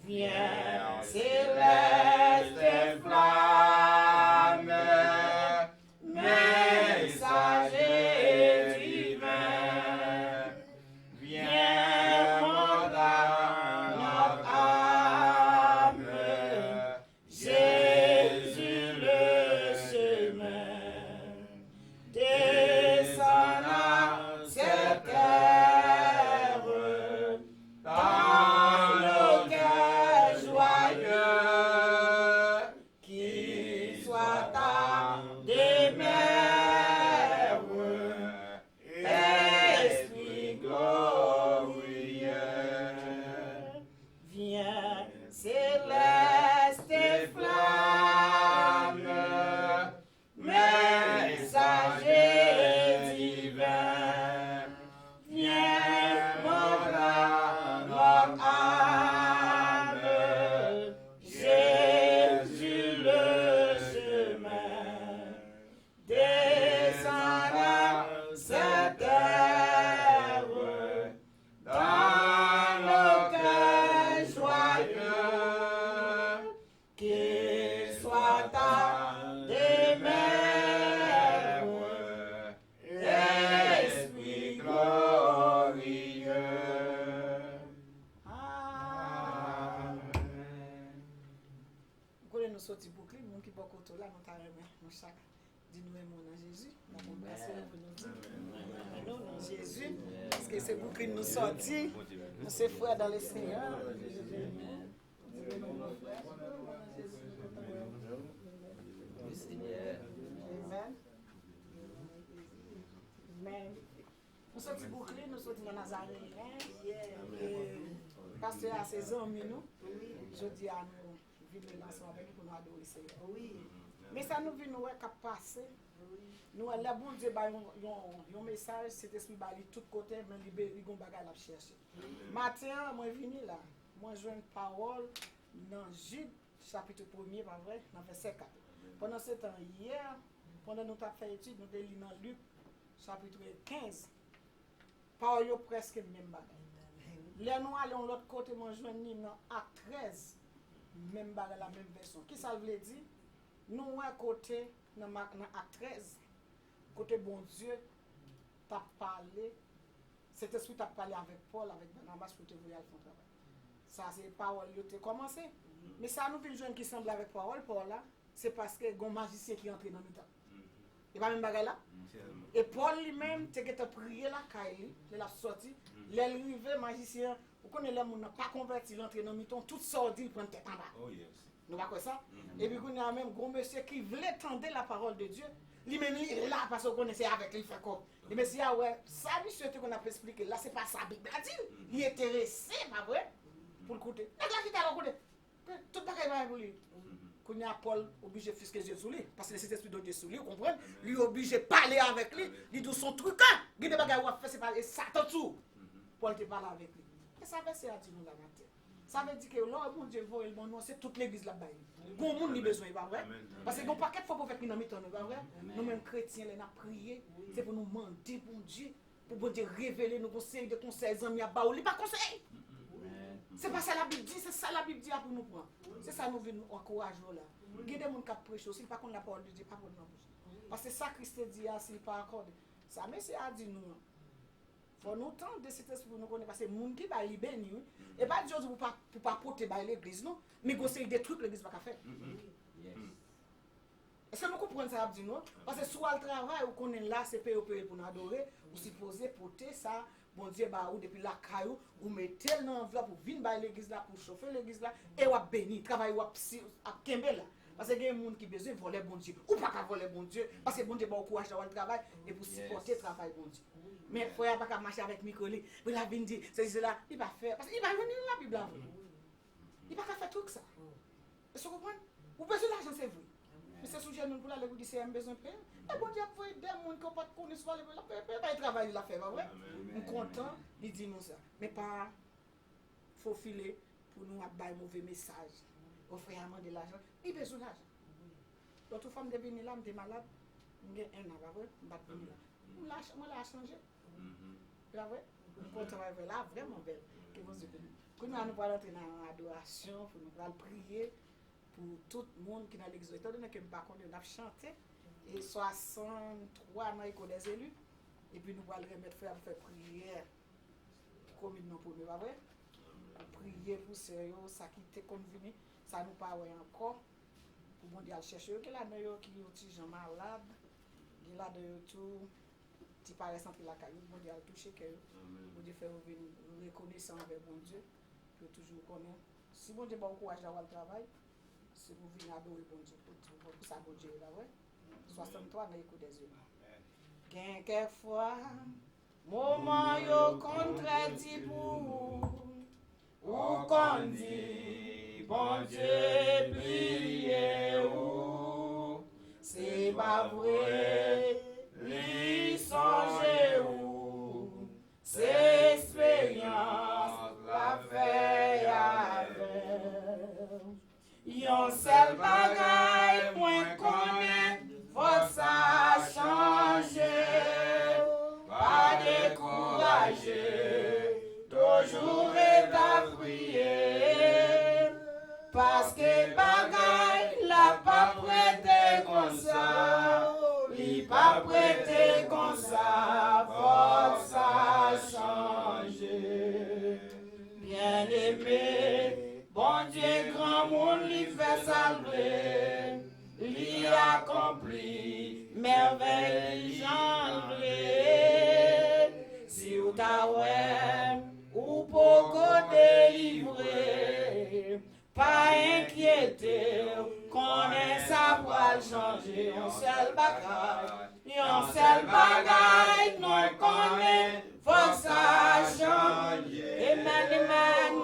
Viens, céleste flamme, messager divin, viens dans notre âme, Jésus le chemin, descend à cette terre, dans le cœur joyeux, qu'il soit ta demeure, Esprit glorieux. Viens, céleste flamme, messager divin, viens dans notre âme, Jésus le chemin, descend à cette terre, dans le cœur joyeux, qu'il soit ta demeure, Esprit glorieux. Amen. Vous connaissez nos sorties bouclées, mon qui va côté là, nous t'arrêtons, mon chaque. Dis-nous mon nom Jésus, nous avons merci pour nous dire. Non, non, Jésus, parce que c'est bouclé nous sortir, nous sommes frères dans le Seigneur. Amen. Amen. Nous sommes bouclés, nous sommes dans Nazareth. Pasteur a ses hommes, nous. Je dis à nous, vivre ensemble avec nous pour nous adorer le Seigneur. Oui. Mais ça nous vient nous qu'à passer. Nous le bon Dieu ba un message, cet esprit ba li tout côté mais libérer gon bagay la chercher. Matin moi vini là, moi joue une parole dans Jude chapitre 1er pas vrai, dans verset 4. Pendant ce temps hier, pendant nous t'a fait étude, nous li dans Luc chapitre 15. Parole yo presque même bagay. Là nous allons l'autre côté moi joindre dans Acte 13, même bagay la même version. Qui ça veut dire? Nous à côté dans Acte 13, côté bon Dieu t'a parlé, cet esprit t'a parlé avec Paul, avec Barnabas pour te voir faire travail. Ça c'est parole qui a commencé. Mais ça nous vient jeune qui semble avec parole, Paul là, c'est parce que gon magicien qui entre dans nous temps. Et pas même bagay là. Et Paul lui-même t'es que prié là Kaili, il a sorti, l'arrivée magicien, vous connaissez les gens n'a pas converti l'entrée dans miton, tout sorti prend tête en bas. Oh yes. Nous va quoi ça? Et puis il y a même gros monsieur qui voulait tendre la parole de Dieu. Lui-même il est là parce qu'on connaissait avec lui fait comme. Le monsieur ah ouais, ça monsieur qu'on a expliqué là c'est pas ça Bible a dit. Il est intéressé pas vrai pour l'écouter. Et là qui t'a écouté. Tout bagage va pour lui. Quand il y a Paul obligé de fisquer Dieu sur lui parce que c'est l'esprit de Dieu sur lui, vous comprenez? Lui obligé de parler avec lui, il dit son truc hein. Il dit bagage va faire c'est pas Satan tout. Paul te parle avec lui. Et ça veut dire nous la matin. Ça veut dire que là, mon Dieu, c'est toute l'église là-bas. Bon monde a besoin, pas vrai? Parce que nous pas quatre fois pour faire une amie, pas vrai? Nous-mêmes chrétiens, nous avons prié, c'est pour nous demander, bon Dieu, pour bon Dieu révéler nos conseils, de conseils, amis à Baouli, pas conseil. C'est pas ça la Bible dit, c'est ça la Bible dit pour nous prendre. C'est ça nous venons encourager là. Il y a des gens qui prêchent aussi, pas qu'on la parole de Dieu, pas pour nous. Parce que ça Christ dit, s'il pas accordé. Ça, mais c'est à dire nous. Faut nous tendre de cet esprit pour nous connaître parce que moun qui va libérer et pas Dieu pour pas porter par l'église non mais conseiller des trucs l'église pas faire. Est-ce que nous comprenons ça dit non parce que soit le travail ou connaît là c'est payé pour nous adorer ou supposé porter ça bon Dieu ba ou depuis la caillou ou mettez dans enveloppe pour venir par l'église là pour chauffer l'église là et ou béni travail ou à kembe là. Parce que il y a des gens qui ont besoin de voler bon Dieu ou pas voler bon Dieu parce que bon Dieu va encourager le travail et pour supporter le travail bon Dieu. Mais il ne faut pas marcher avec Micoli. Il va venir dire, c'est cela, il va faire. Parce qu'il va venir la Bible. Il va faire tout ça. Est-ce que vous comprenez? Vous besoin d'argent, c'est vrai. Mais c'est sujet nous pour aller vous dire, c'est un besoin de payer. Et bon Dieu, vous avez des gens qui n'ont pas de connaissance, il travaille, il a fait, vrai? Nous sommes contents, il dit nous ça. Mais pas faut filer pour nous avoir un mauvais message. Offrir de l'argent. Il a besoin d'argent. L'autre femme est venue là, je suis malade. Je suis un an, vrai? Je suis là. Moi, là, a changé. Là, ouais. Mon travail là, vraiment belle. Que vous avez Quand nous allons entrer dans l'adoration, pour nous allons prier pour tout le monde qui est dans l'église. Étant donné que nous ne connaissons pas, nous avons chanté. Et 63 dans l'école des élus. Et puis nous allons remettre faire prière communément pour nous, pas vrai? Prier pour sérieux, ça qui était convenu, ça nous parle encore. Pour mon Dieu, chercher qui là dedans qui est petit gens malade, qui là dedans tout qui paraît sans la caillou, mon Dieu toucher que mon Dieu fait revenir reconnaissant avec mon Dieu, pour toujours connaître. Si mon Dieu bon courage d'avoir le travail, c'est pour venir adorer mon Dieu, pour ça mon Dieu là ouais. 63 dans l'écoute des yeux. Quelquefois moment yo contredit pour ou qu'on dit bon Dieu priez ou c'est pas vrai lui songe ou c'est expérience la fait avec yon seul bagay moins connaît faut ça changer pas décourager toujours est à prier parce que bagay la pas prêté comme ça il pas prêté comme ça faut ça changer bien aimé bon Dieu grand monde lui fait salver lui accompli merveille janvier si ou ta ouais ou pour délivrer pas inquiéter qu'on est ça pour changer un seul bagay non connaît faut ça changer amen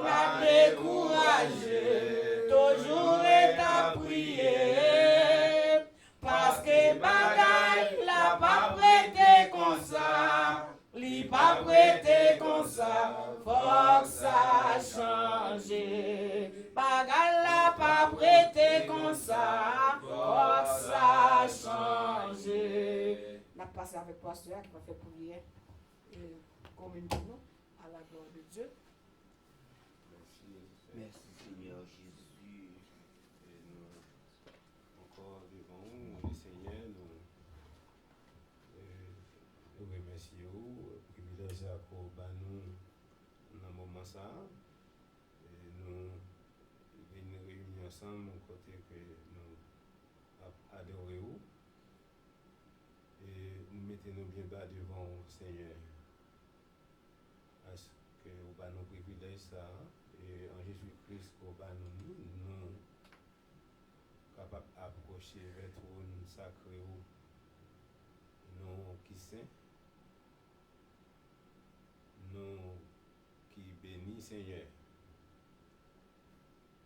pas décourager toujours est à prier parce que bagay la pas prêté comme ça li pas prêté comme ça faut que ça change bagay la pas prêté comme ça faut que ça change n'a passé avec pasteur qui va faire prière comme nous à la gloire de Dieu. Merci Seigneur Jésus. Et nous encore devant vous, le Seigneur, nous remercions, privilège à nous dans le moment ça. Et nous venons réunir ensemble côté que nous adorons et nous mettons bien bas devant le Seigneur. Parce que nous avons privilège ça. Et en Jésus-Christ, nous capables d'approcher vers le trône sacré, nous qui saint, nous qui bénis Seigneur.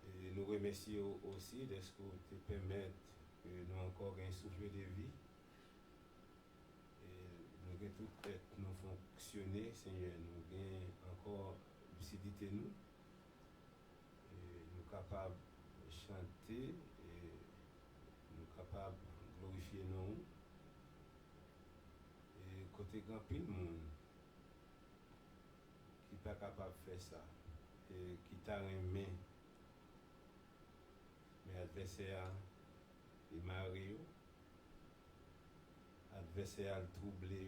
Et nous remercions aussi de ce que tu permets que nous encore un souffle de vie. Et nous avons tout fait nous fonctionner, Seigneur. Nous avons encore lucidité nous. Nous capables de chanter et nous capables de glorifier nous. Et côté grand pile monde qui n'est pas capable de faire ça et qui t'a aimé, mais adversaire est marié, adversaire est troublé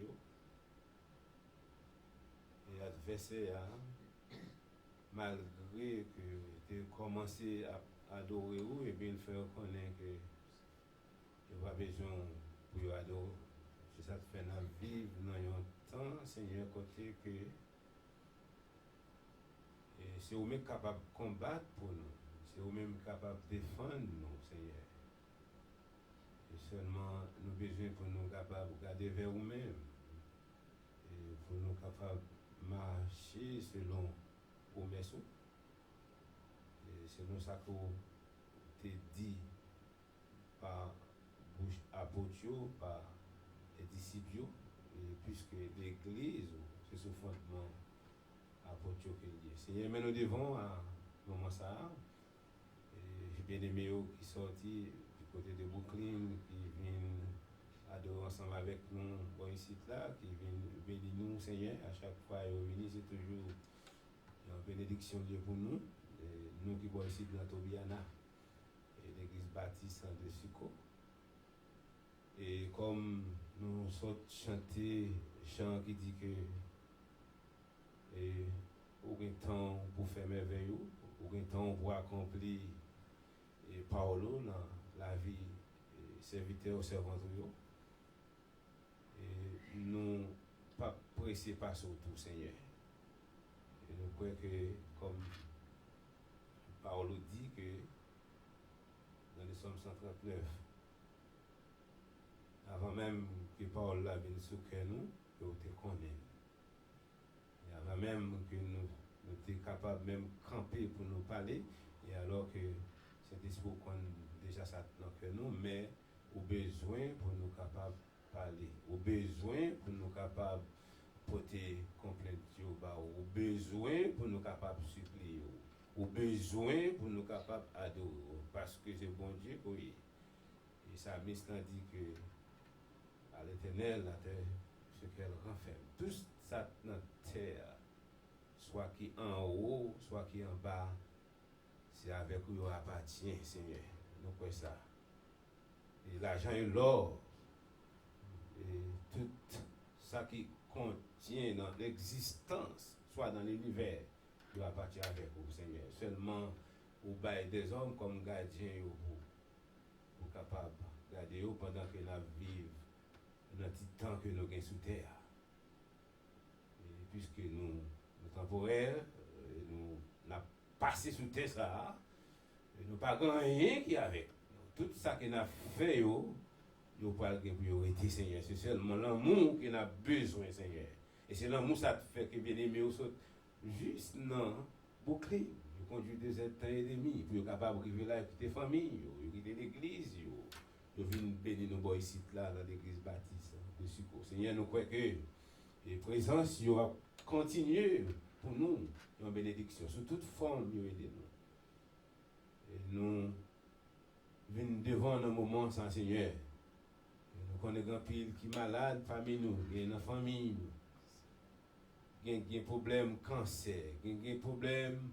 et adversaire malgré que tu as commencé à adorer ou et bien il fait reconnaître que tu n'as pas besoin pour adorer. C'est ça qui fait nous vivre dans un temps, Seigneur, côté que c'est vous-même capable de combattre pour nous, c'est vous-même capable de défendre nous, Seigneur. Et seulement nous avons besoin pour nous capables de garder vers vous-même et pour nous capables de marcher selon promesse. Et selon ça que tu dit par bouche apôtre, par les disciples, et puisque l'Église, c'est ce fondement apôtre que lié. Seigneur, mais nous devons à ce moment ça. J'ai bien aimé qui sorti du côté de Brooklyn, qui viennent adorer ensemble avec nous ici là, qui viennent bénir nous, Seigneur. À chaque fois, ils viennent, c'est toujours une bénédiction Dieu pour nous. Et nous qui sommes ici dans Tobiana et l'église baptiste de Suco. Et comme nous sommes chantés chant qui dit que aucun temps pour faire merveille, aucun temps pour accomplir et Paolo dans la vie serviteur servante. Et nous pas pressés par tout Seigneur. Et nous croyons que comme Paolo dit que dans les Psaumes 139, avant même que Paul la vienne sur nous, que nous te connaissons. Et avant même que nous sommes capables même de camper pour nous parler, et alors que cet esprit qu'on déjà ça dans nous, mais au besoin pour nous capables de parler, au besoin pour nous capables de porter complainte, au besoin pour nous capables de supplier, au besoin pour nous capables d'adorer, parce que c'est bon Dieu pour lui. Et ça, dit que à l'Éternel, la terre, ce qu'elle renferme. Tout ça dans la terre, soit qui en haut, soit qui en bas, c'est avec où il appartient, Seigneur. Nous croyons ça. Et l'argent et l'or, et tout ça qui contient dans l'existence, soit dans l'univers, il appartient avec vous, Seigneur. Seulement, vous baillez des hommes comme gardiens, vous capables de garder pendant que nous vivons dans le petit temps que nous avons sous terre. Et puisque nous temporaires, nous avons passé sous terre ça, nous n'avons pas rien qui est avec. Tout ça que nous avons fait, nous n'avons pas de priorité, Seigneur. C'est seulement l'amour que nous avons besoin, Seigneur. Et c'est l'amour ça fait que bien-aimé, nous sommes juste non bouclé. Nous conduisons 2 ans et demi pour être capable de vivre là avec tes familles, de quitter l'église. Nous venons bénir nos boys ici, là, dans l'église baptiste de Suco. Seigneur, nous croyons que la présence va continuer pour nous, en bénédiction, sous toute forme, nous aider nous. Et nous venons devant nos moments sans Seigneur. Et nous connaissons un pile qui est malade parmi nous, qui est dans la famille, qui a des problèmes cancer, qui a des problèmes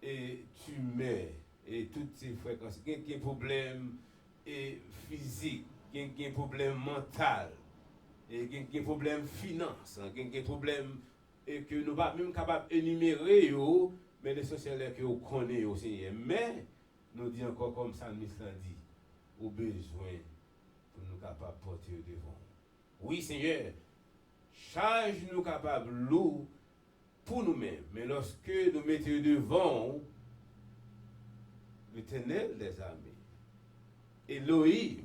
tumeurs, et toutes ces fréquences, qui a des problèmes physiques, qui a des problèmes mentaux, et qui a des problèmes finances, qui a des problèmes que nous ne sommes pas même capables d'énumérer, mais l'essentiel que nous connaissons aussi. Mais nous disons encore comme ça, nous dit, au besoin pour nous capables de porter devant. Oui, Seigneur, charge-nous capables lourd pour nous-mêmes, mais lorsque nous mettons devant l'Éternel des armées, Elohim,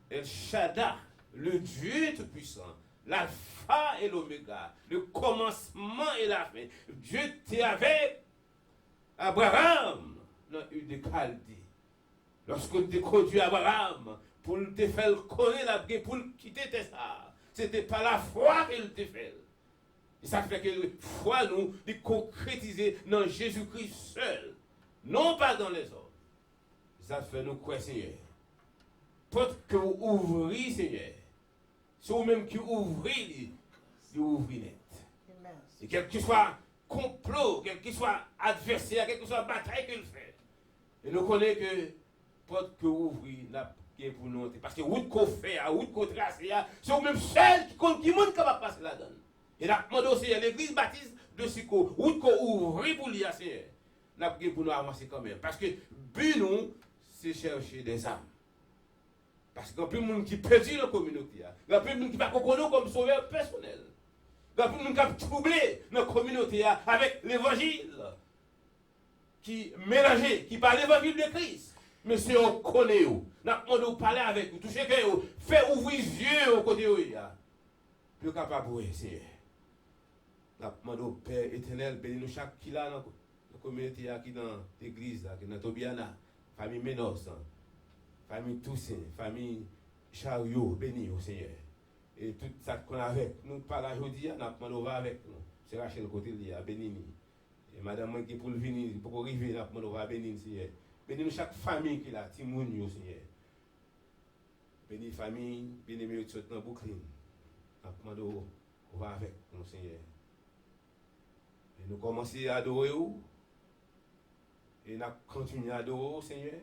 El Shaddai, le Dieu Tout-Puissant, l'Alpha et l'Oméga, le commencement et la fin. Dieu était avec Abraham dans une de Chaldée. Lorsqu'on te conduit Abraham pour te faire connaître la guerre, pour quitter ça, c'était pas la foi qu'il te fait. Et ça fait que la foi nous de concrétiser dans Jésus-Christ seul, non pas dans les autres. Ça fait nous croire, Seigneur. Porte que vous ouvrez, Seigneur. C'est vous-même qui ouvrez, vous ouvrez net. Et quel que soit complot, quel que soit adversaire, quelle que soit bataille qu'il fait. Et nous connaissons que porte que vous ouvrez, la est pour nous. Parce que route qu'on fait, route qu'on trace, c'est vous-même seul qui est capable de passer là-dedans. Et là, demandé aussi l'église baptiste de Suco, route qu'on ouvre pour l'IA, Seigneur. Nous avons pour nous avancer quand même. Parce que but nous, c'est chercher des âmes. Parce qu'il y a plus de monde qui perdu dans la communauté. Il y a plus de monde qui va connaître comme sauveur personnel. Il y a plus de monde qui a troublé dans la communauté avec l'évangile. Qui mélangé, qui parle l'évangile de Christ. Mais si on connaît, nous avons parler avec vous, toucher que vous, fait ouvrir les yeux au côté de vous. Plus capable de essayer. Nous demandons au Père éternel, bénis nous chaque qui là dans la communauté, qui dans l'église, qui dans Tobiana, famille Ménos. Famille Toussaint, famille Chariot, béni au Seigneur. Et tout ça qu'on a avec nous, par la aujourd'hui, nous avons avec nous. C'est Rachel côté de béni. Et madame qui pour venir, pour arriver, nous avons béni, Seigneur. Béni nous chaque famille qui a, Timoun, Seigneur. Béni famille, béni mes autres dans Brooklyn. Nous avons avec nous, Seigneur. Et nous commençons à adorer vous. Et nous continuons à adorer, Seigneur.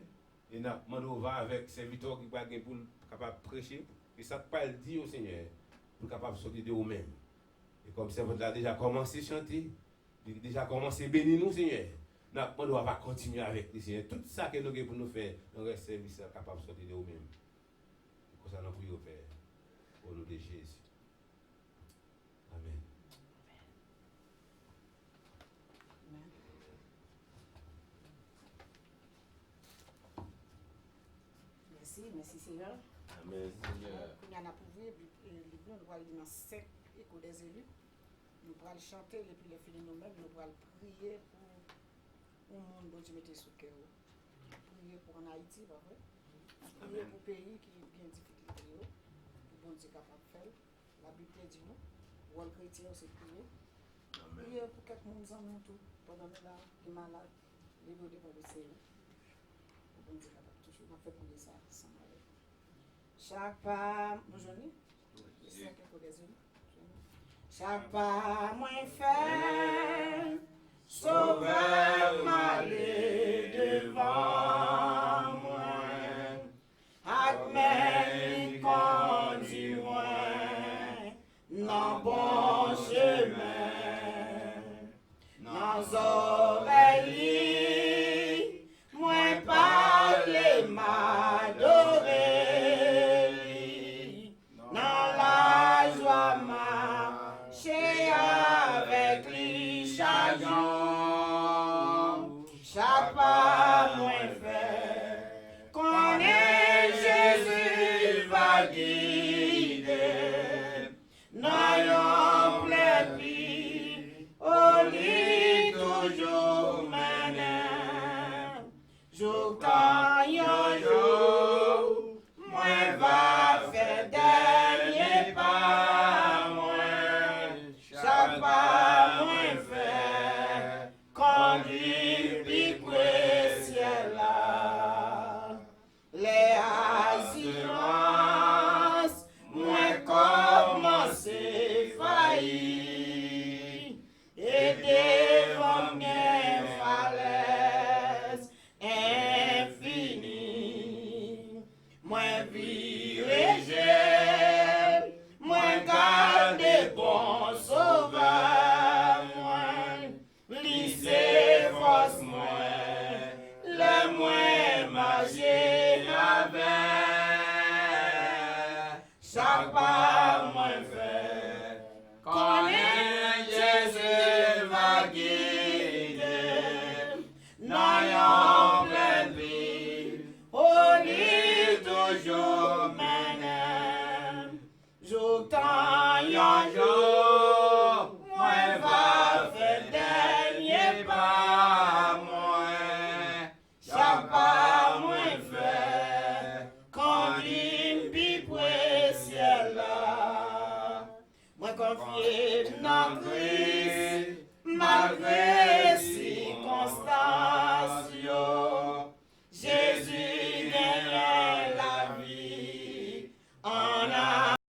Et nous demandons avec serviteurs qui sont pour capable de prêcher. Et ça ne pas le dire au Seigneur. Pour capable de sortir de vous-même. Et comme serviteur a déjà commencé à chanter, déjà commencé à bénir nous, Seigneur. Nous demandons à continuer avec les Seigneur. Tout ça que nous avons pour nous faire, nous reste service capable de sortir de vous-même. Pour ça, nous prions au Père. Au nom de Jésus. Amen. Merci Seigneur. Amen. Nous avons approuvé le livre, nous allons lire dans 5 échos des élus. Nous allons chanter et puis les filles nous-mêmes, nous allons prier pour le monde dont tu mettais sous cœur. Prier pour en Haïti, pas vrai? Prier pour le pays qui a bien difficulté, pour bon Dieu capable de faire. La Bible dit nous, ou le chrétien c'est prier. Prier pour quelques monde en nous tout, pendant que là, qui est malade, les mots de le Seigneur. Pour bon Dieu capable toujours, on fait pour ça, sans mal. Chaque pas, nous journée, c'est quelque chose. Chaque pas, moins fait, sauveur m'aller devant moi, avec conduit moi, dans bon chemin, dans oreilles, moi parler m'adorer. Chaque pas moins fait, qu'on est Jésus va guider, n'ayons plein vie, au lit toujours maintenant, jour quand yon jour, moi va faire dernier pas, moi, chaque pas moins fait, conduit. Les assurances, moi commencé failli, et devant mes falaises infinies, moi viré, moi garde bon sauveur, moi lycée force, moi le moins magique avec chaque pas moins fait, connaît Jésus va guider, n'ayant pleine vie, au lit toujours maintenant, jour tant yon jour, moi va faire dernier pas, moi, chaque pas moins fait, conduit pour ciel là, moi confié dans Christ, malgré